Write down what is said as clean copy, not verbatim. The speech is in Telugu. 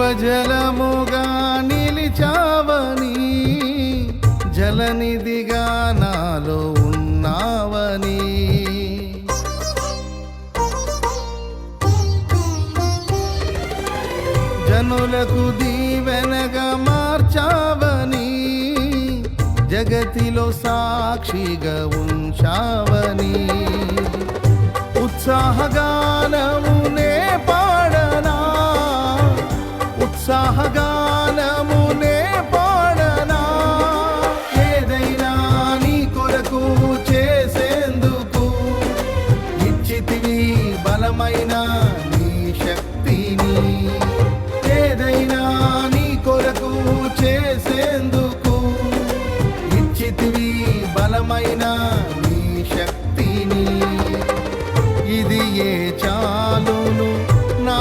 జీవజలముగా నిలిచావని, జలనిధిగా నాలో ఉన్నావని, జనులకు దీవెనగా మార్చావని, జగతిలో సాక్షిగా ఉంచావని, ఉత్సాహగానమునే పాడనా, ఉత్సాహగానమునే పాడనా, ఏదైనా నీ కొరకు చేసేందుకు ఇచ్చితివి బలమైన నీ శక్తిని, ఏదైనా నీ కొరకు చేసేందుకు ఇచ్చితివి బలమైన నీ శక్తిని, ఇది ఏ చాలును నా